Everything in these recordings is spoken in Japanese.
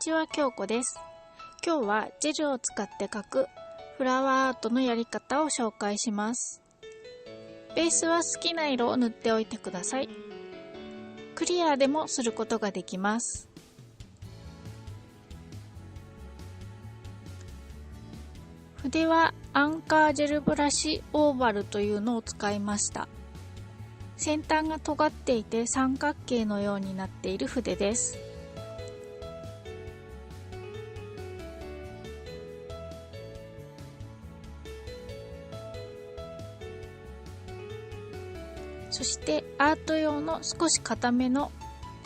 ちは、京子です。今日はジェルを使って描くフラワーアートのやり方を紹介します。ベースは好きな色を塗っておいてください。クリアでもすることができます。筆はアンカージェルブラシオーバルというのを使いました。先端が尖っていて三角形のようになっている筆です。そしてアート用の少し固めの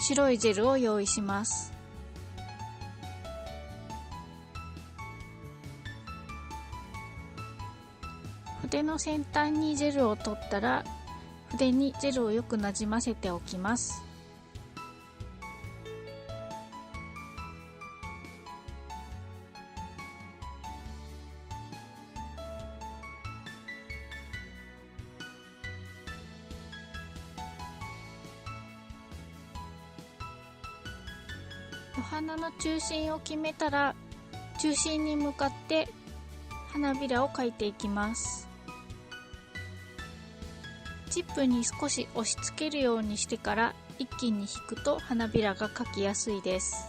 白いジェルを用意します。筆の先端にジェルを取ったら、筆にジェルをよくなじませておきます。お花の中心を決めたら、中心に向かって花びらを描いていきます。チップに少し押し付けるようにしてから一気に引くと花びらが描きやすいです。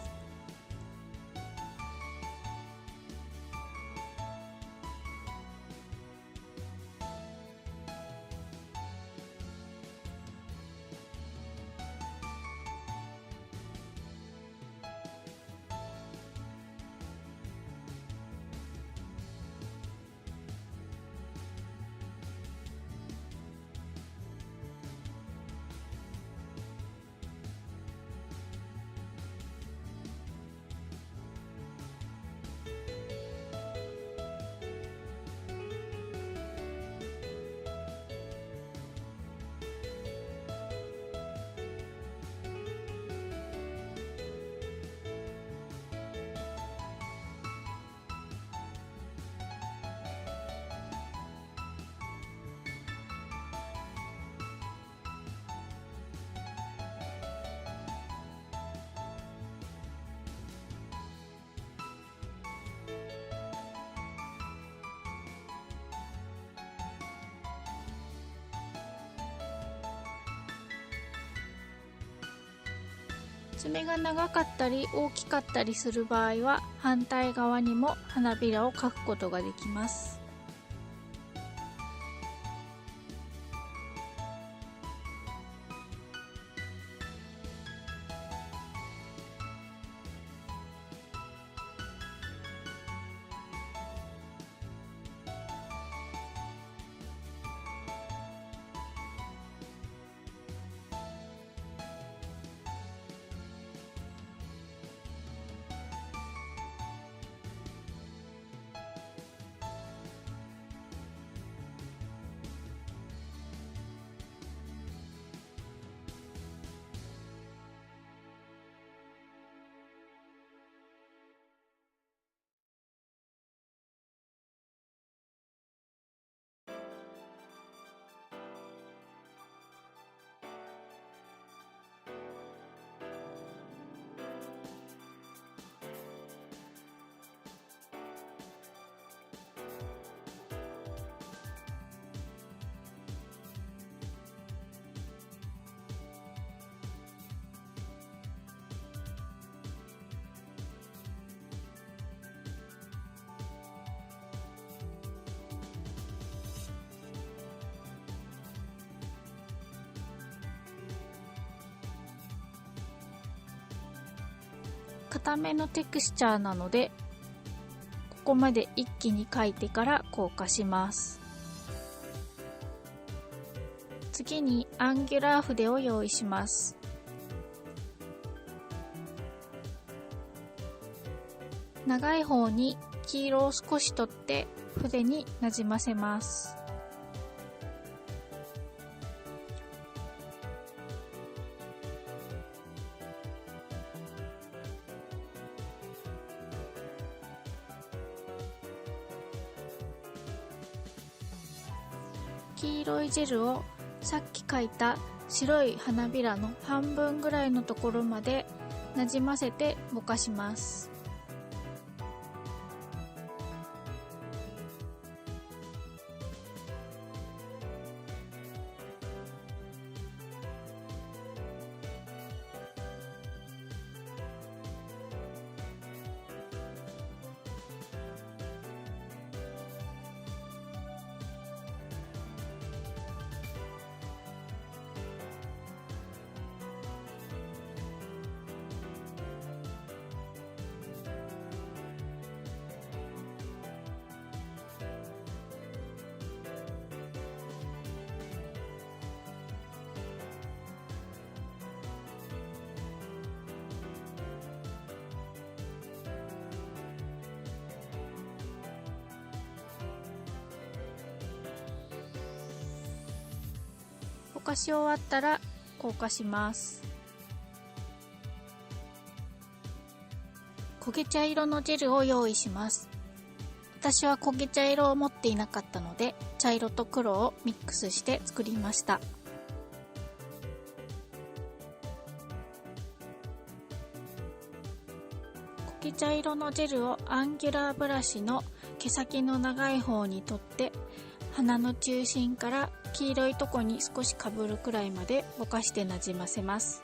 爪が長かったり大きかったりする場合は反対側にも花びらを描くことができます。固めのテクスチャーなので、ここまで一気に描いてから硬化します。次にアンギュラー筆を用意します。長い方に黄色を少し取って筆になじませます。黄色いジェルをさっき描いた白い花びらの半分ぐらいのところまでなじませてぼかします。溶かし終わったら硬化します。焦げ茶色のジェルを用意します。私は焦げ茶色を持っていなかったので、茶色と黒をミックスして作りました。焦げ茶色のジェルをアンギュラーブラシの毛先の長い方に取って、花の中心から黄色いとこに少しかぶるくらいまでぼかしてなじませます。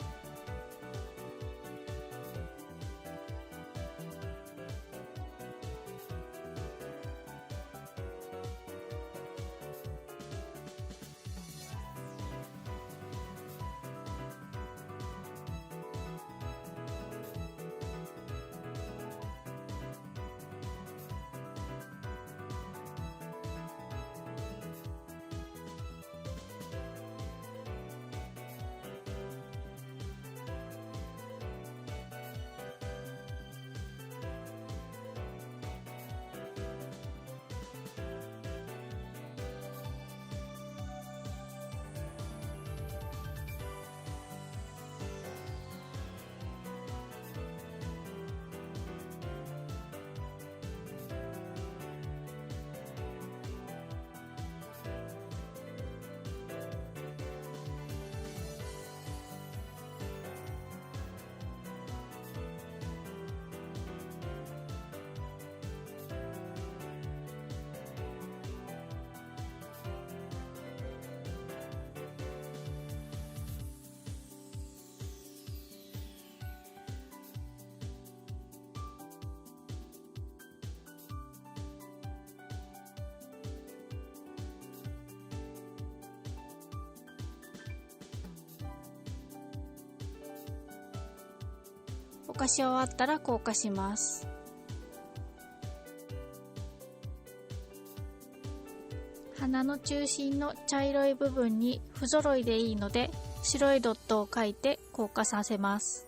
ぼかし終わったら硬化します。花の中心の茶色い部分に不揃いでいいので、白いドットを描いて硬化させます。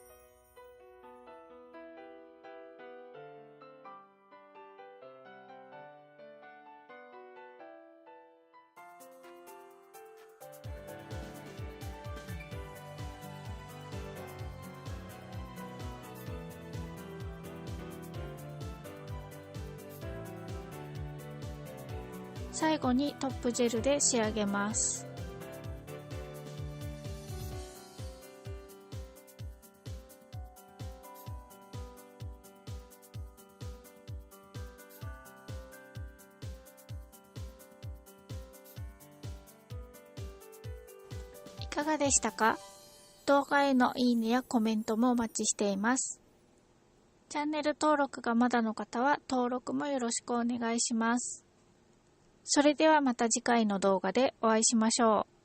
最後にトップジェルで仕上げます。いかがでしたか？動画へのいいねやコメントもお待ちしています。チャンネル登録がまだの方は登録もよろしくお願いします。それではまた次回の動画でお会いしましょう。